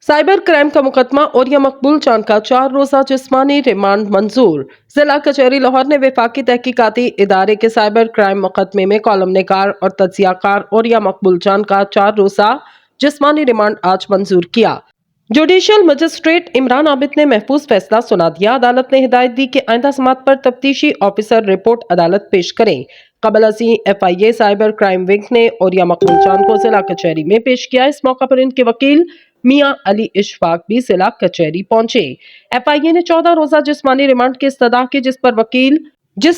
Cyber crime का मुकदमा औरिया मकबूल चांद का 4 रोजा जिस्मानी रिमांड मंजूर। जिला कचहरी लाहौर ने वफाकी तहकीकाती इदारे के साइबर क्राइम मुकदमे में कॉलमनिगार और तज्जियाकार औरिया मकबूल चांद का 4 रोजा जिस्मानी रिमांड आज मंजूर किया। जुडिशियल मजिस्ट्रेट इमरान आबिद ने महफूज फैसला सुना दिया। अदालत ने हिदायत दी कि आइंदा समात पर तफ्तीशी ऑफिसर रिपोर्ट अदालत पेश करें। कबल अजी FIA साइबर क्राइम विंग ने औरिया मकबूल चांद को जिला कचहरी में पेश किया। इस मौका पर इनके वकील मियां अली इशफाक भी जिला कचहरी पहुंचे। FIA ने 14 रोजा जिस्मानी रिमांड की इस्तदा की, जिस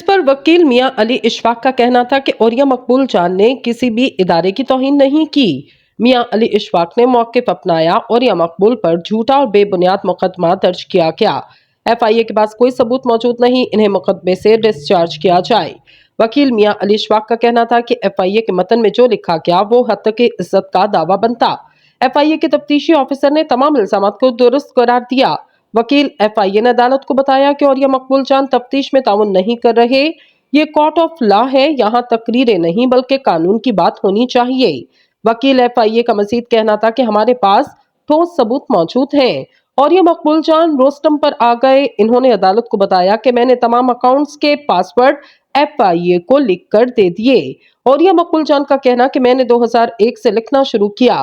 पर वकील मियां अली इशफाक का कहना था कि औरिया मकबूल चांद ने किसी भी इदारे की तौहीन नहीं की। मियां अली इशफाक ने मौक़िफ़ अपनाया और या मकबूल पर झूठा और बेबुनियाद मुकदमा दर्ज किया गया। FIA के पास कोई सबूत मौजूद नहीं, इन्हें मुकदमे से डिस्चार्ज किया जाए। वकील मियां अली इशफाक का कहना था कि FIA के मतन में जो लिखा गया वो हद की इज्जत का दावा बनता। FIA के तफ्तीशी ऑफिसर ने तमाम इल्जामात को दुरुस्त करार दिया। वकील FIA ने अदालत को बताया कि औरिया मकबूल चांद तफ्तीश में ताउन नहीं कर रहे। ये कोर्ट ऑफ लॉ है, यहाँ तकरीरें नहीं बल्कि कानून की बात होनी चाहिए। वकील FIA का मजीद कहना था कि हमारे पास ठोस सबूत मौजूद हैं और ये मकबूल चांद रोस्टम पर आ गए। इन्होंने अदालत को बताया कि मैंने तमाम अकाउंट्स के पासवर्ड FIA को लिख कर दे दिए। और ये मकबूल चांद का कहना कि मैंने 2001 से लिखना शुरू किया।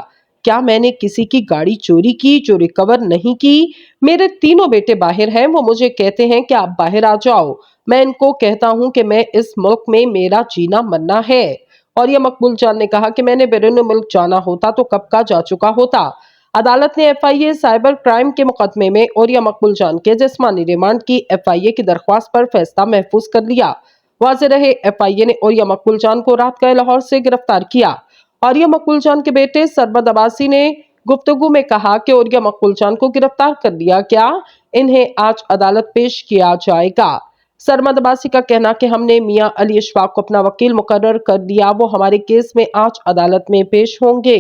क्या मैंने किसी की गाड़ी चोरी की जो रिकवर नहीं की? मेरे तीनों बेटे बाहर हैं, वो मुझे कहते हैं कि आप बाहर आ जाओ। मैं इनको कहता हूं कि मैं इस मुल्क में मेरा जीना मरना है। और ये मकबूल चांद ने कहा कि मैंने बैरून मुल्क जाना होता तो कब का जा चुका होता। अदालत ने FIA साइबर क्राइम के मुकदमे में औरिया मकबूल चांद के जिस्मानी रिमांड की FIA की दरख्वास्त पर फैसला महफूज कर लिया। वाज़ेह रहे FIA ने औरिया मकबूल चांद को रात गए लाहौर से गिरफ्तार किया। औरिया मकबूल चांद के बेटे सरमद अब्बासी ने गुफ्तगू में कहा कि औरिया मकबूल चांद को गिरफ्तार कर लिया गया, इन्हें आज अदालत पेश किया जाएगा। सरमद अब्बासी का कहना कि हमने मियां अली इशफाक को अपना वकील मुकर्रर कर दिया, वो हमारे केस में आज अदालत में पेश होंगे।